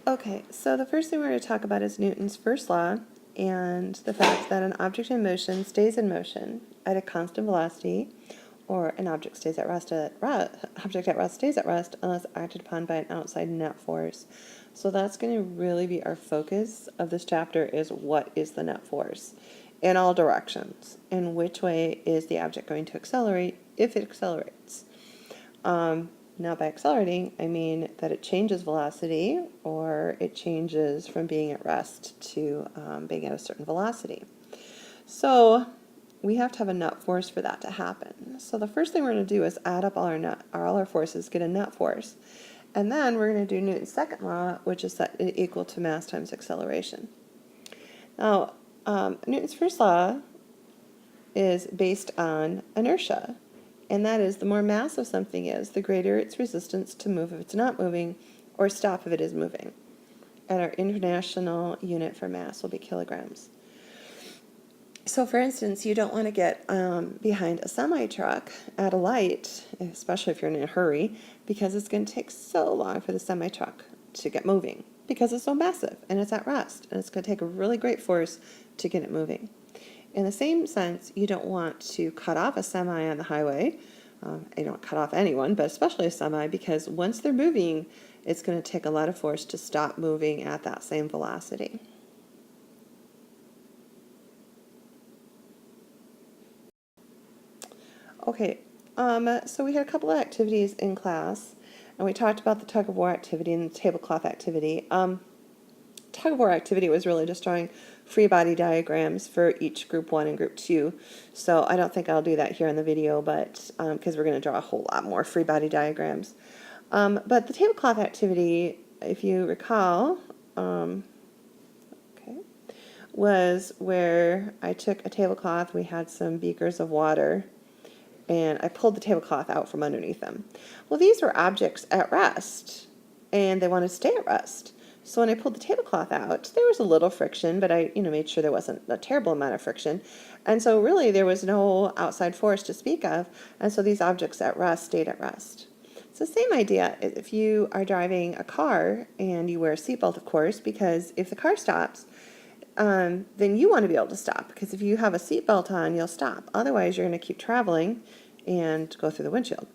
Okay, so the first thing we're going to talk about is Newton's first law and the fact that an object in motion stays in motion at a constant velocity, or an object stays at rest object at rest stays at rest unless acted upon by an outside net force. So that's going to really be our focus of this chapter, is what is the net force in all directions, and which way is the object going to accelerate if it accelerates. Now by accelerating, I mean that it changes velocity, or it changes from being at rest to being at a certain velocity. So we have to have a net force for that to happen. So the first thing we're going to do is add up all our forces, get a net force. And then we're going to do Newton's second law, which is that it equal to mass times acceleration. Now, Newton's first law is based on inertia. And that is, the more massive something is, the greater its resistance to move if it's not moving, or stop if it is moving. And our international unit for mass will be kilograms. So for instance, you don't want to get behind a semi-truck at a light, especially if you're in a hurry, because it's going to take so long for the semi-truck to get moving, because it's so massive and it's at rest, and it's going to take a really great force to get it moving. In the same sense, you don't want to cut off a semi on the highway. You don't cut off anyone, but especially a semi, because once they're moving, it's going to take a lot of force to stop moving at that same velocity. Okay, so we had a couple of activities in class, and we talked about the tug-of-war activity and the tablecloth activity. Tug-of-war activity was really just drawing free body diagrams for each group 1 and group 2. So I don't think I'll do that here in the video, but because we're going to draw a whole lot more free body diagrams. But the tablecloth activity, if you recall, was where I took a tablecloth, we had some beakers of water, and I pulled the tablecloth out from underneath them. Well, these were objects at rest, and they wanted to stay at rest. So when I pulled the tablecloth out, there was a little friction, but I made sure there wasn't a terrible amount of friction. And so really there was no outside force to speak of, and so these objects at rest stayed at rest. It's the same idea if you are driving a car and you wear a seatbelt, of course, because if the car stops, then you want to be able to stop, because if you have a seatbelt on, you'll stop. Otherwise, you're going to keep traveling and go through the windshield.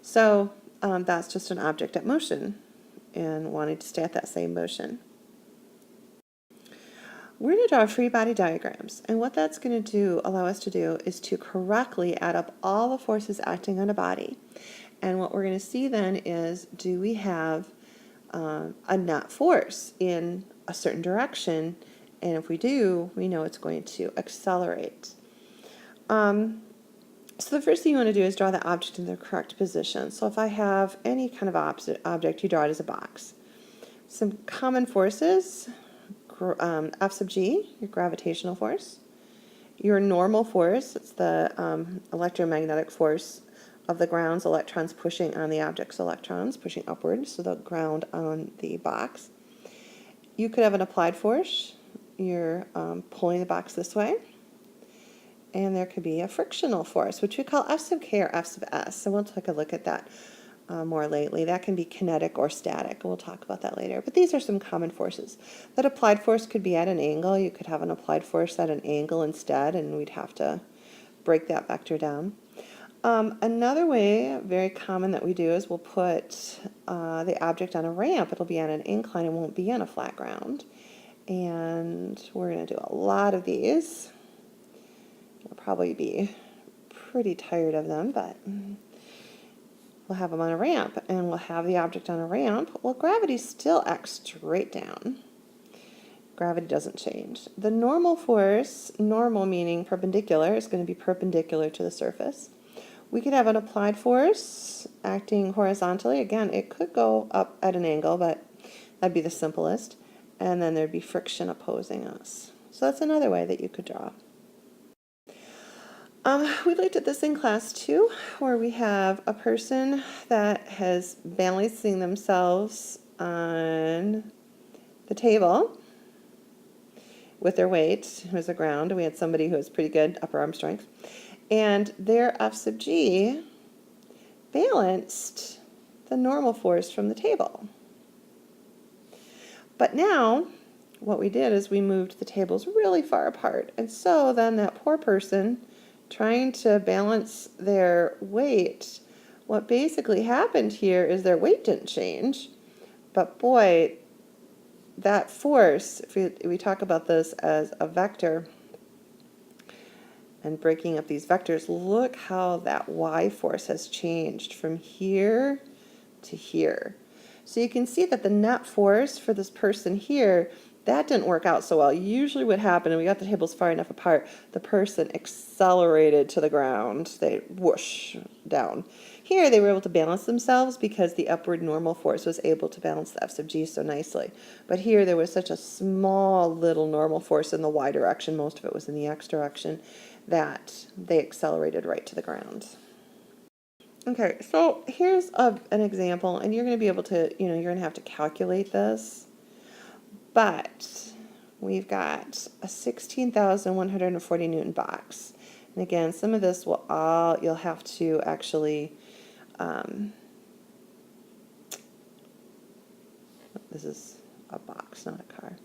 So that's just an object at motion and wanting to stay at that same motion. We're going to draw free body diagrams, and what that's going to allow us to do is to correctly add up all the forces acting on a body. And what we're going to see then is, do we have a net force in a certain direction? And if we do, we know it's going to accelerate. So the first thing you want to do is draw the object in the correct position. So if I have any kind of object, you draw it as a box. Some common forces, F sub g, your gravitational force. Your normal force, it's the electromagnetic force of the ground's electrons pushing on the object's electrons, pushing upward, so the ground on the box. You could have an applied force. You're pulling the box this way. And there could be a frictional force, which we call F sub k or F sub s. So we'll take a look at that more lately. That can be kinetic or static. We'll talk about that later. But these are some common forces. That applied force could be at an angle. You could have an applied force at an angle instead, and we'd have to break that vector down. Another way, very common, that we do is we'll put the object on a ramp. It'll be on an incline. It won't be on a flat ground. And we're going to do a lot of these. You'll probably be pretty tired of them, but we'll have them on a ramp, and we'll have the object on a ramp. Well, gravity still acts straight down. Gravity doesn't change. The normal force, normal meaning perpendicular, is going to be perpendicular to the surface. We could have an applied force acting horizontally. Again, it could go up at an angle, but that'd be the simplest. And then there'd be friction opposing us. So that's another way that you could draw. We looked at this in class too, where we have a person that has balancing themselves on the table with their weight, who's the ground. We had somebody who has pretty good upper arm strength. And their F sub g balanced the normal force from the table. But now, what we did is we moved the tables really far apart. And so then that poor person trying to balance their weight, what basically happened here is their weight didn't change. But boy, that force, if we talk about this as a vector and breaking up these vectors, look how that y force has changed from here to here. So you can see that the net force for this person here, that didn't work out so well. Usually what happened, and we got the tables far enough apart, the person accelerated to the ground. They whoosh down. Here they were able to balance themselves because the upward normal force was able to balance the F sub g so nicely. But here there was such a small little normal force in the y direction, most of it was in the x direction, that they accelerated right to the ground. Okay, so here's an example, and you're going to be able to, you're going to have to calculate this, but we've got a 16,140 Newton box. And again, some of this you'll have to actually, this is a box, not a car.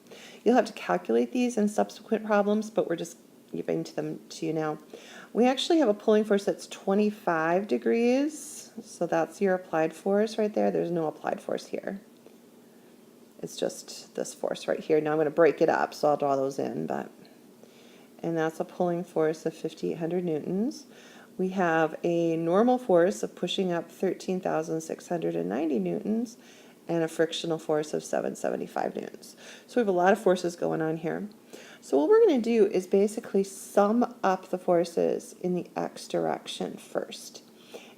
You'll have to calculate these in subsequent problems, but we're just giving them to you now. We actually have a pulling force that's 25 degrees, so that's your applied force right there. There's no applied force here. It's just this force right here. Now I'm going to break it up, so I'll draw those in, and that's a pulling force of 5,800 newtons. We have a normal force of pushing up 13,690 newtons, and a frictional force of 775 newtons. So we have a lot of forces going on here. So what we're going to do is basically sum up the forces in the x direction first.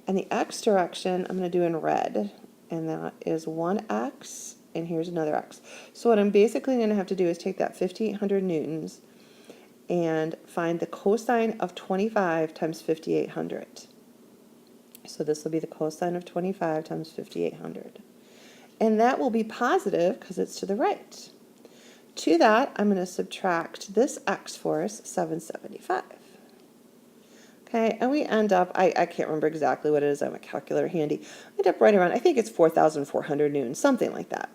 And the x direction I'm going to do in red, and that is one x, and here's another x. So what I'm basically going to have to do is take that 5,800 newtons and find the cosine of 25 times 5,800. So this will be the cosine of 25 times 5,800. And that will be positive because it's to the right. To that, I'm going to subtract this x force, 775. Okay, and we end up, I can't remember exactly what it is, I have a calculator handy. I end up right around, I think it's 4,400 newtons, something like that.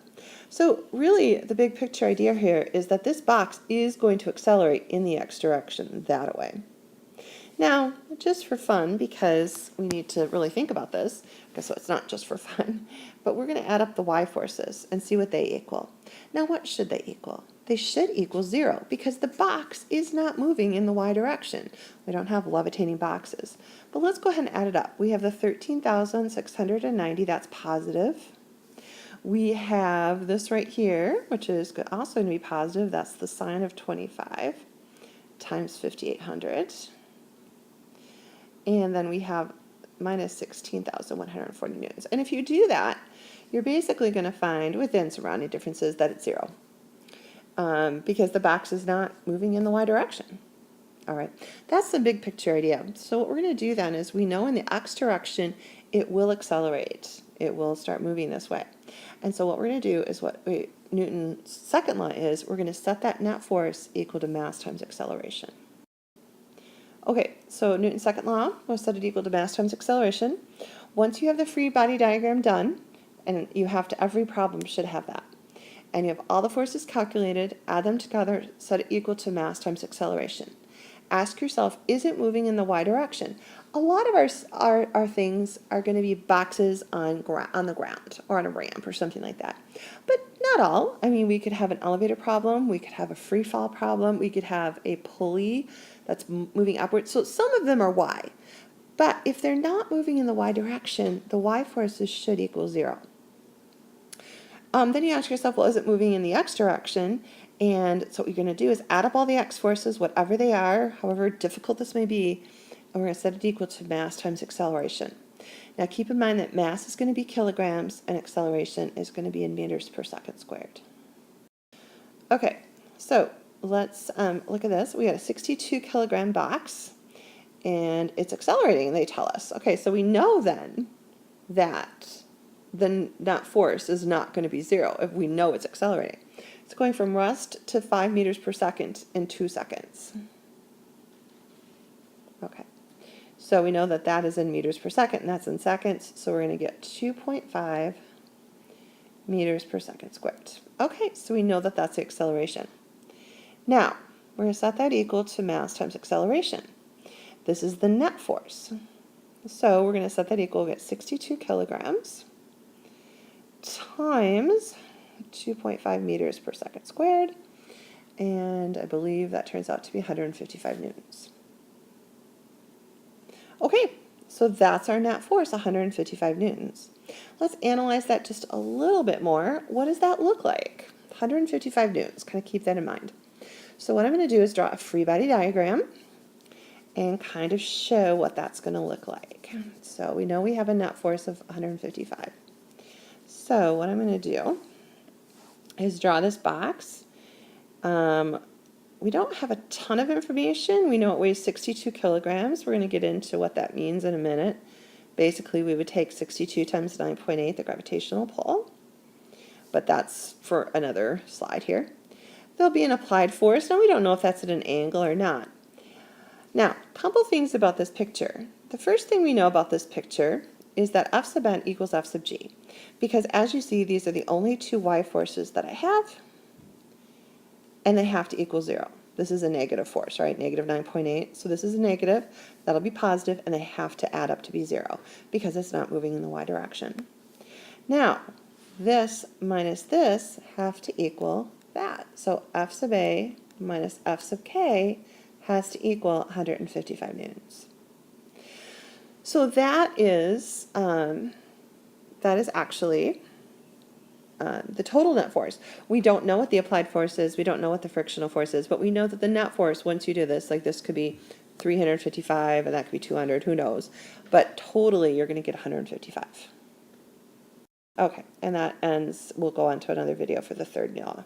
So really, the big picture idea here is that this box is going to accelerate in the x direction that way. Now, just for fun, because we need to really think about this, so it's not just for fun, but we're going to add up the y forces and see what they equal. Now, what should they equal? They should equal 0, because the box is not moving in the y direction. We don't have levitating boxes. But let's go ahead and add it up. We have the 13,690, that's positive. We have this right here, which is also going to be positive. That's the sine of 25 times 5,800. And then we have minus 16,140 newtons. And if you do that, you're basically going to find, within surrounding differences, that it's 0. Because the box is not moving in the y direction. All right, that's the big picture idea. So what we're going to do then is we know in the x direction, it will accelerate. It will start moving this way. And so what we're going to do is what Newton's second law is, we're going to set that net force equal to mass times acceleration. Okay, so Newton's second law was set it equal to mass times acceleration. Once you have the free body diagram done, and you have to, every problem should have that, and you have all the forces calculated, add them together, set it equal to mass times acceleration. Ask yourself, is it moving in the y direction? A lot of our things are going to be boxes on the ground or on a ramp or something like that. But not all. I mean, we could have an elevator problem, we could have a free fall problem, we could have a pulley that's moving upwards. So some of them are y. But if they're not moving in the y direction, the y forces should equal 0. Then you ask yourself, well, is it moving in the x direction? And so what you're going to do is add up all the x forces, whatever they are, however difficult this may be, and we're going to set it equal to mass times acceleration. Now keep in mind that mass is going to be kilograms and acceleration is going to be in meters per second squared. Okay, so let's look at this. We got a 62 kilogram box and it's accelerating, they tell us. Okay, so we know then that the net force is not going to be 0 if we know it's accelerating. It's going from rest to 5 meters per second in 2 seconds. Okay, so we know that that is in meters per second, and that's in seconds, so we're going to get 2.5 meters per second squared. Okay, so we know that that's the acceleration. Now, we're going to set that equal to mass times acceleration. This is the net force. So we're going to set that equal, we'll get 62 kilograms times 2.5 meters per second squared. And I believe that turns out to be 155 newtons. Okay, so that's our net force, 155 newtons. Let's analyze that just a little bit more. What does that look like? 155 newtons, kind of keep that in mind. So what I'm going to do is draw a free body diagram and kind of show what that's going to look like. So we know we have a net force of 155. So what I'm going to do is draw this box. We don't have a ton of information. We know it weighs 62 kilograms. We're going to get into what that means in a minute. Basically, we would take 62 times 9.8, the gravitational pull. But that's for another slide here. There'll be an applied force. Now, we don't know if that's at an angle or not. Now, a couple things about this picture. The first thing we know about this picture is that F sub n equals F sub g. Because as you see, these are the only two y forces that I have, and they have to equal 0. This is a negative force, right? Negative 9.8. So this is a negative. That'll be positive, and they have to add up to be 0 because it's not moving in the y direction. Now, this minus this have to equal that. So F sub a minus F sub k has to equal 155 newtons. So that is actually the total net force. We don't know what the applied force is, we don't know what the frictional force is, but we know that the net force, once you do this, like this could be 355 and that could be 200, who knows. But totally you're going to get 155. Okay, and that ends, we'll go on to another video for the third law.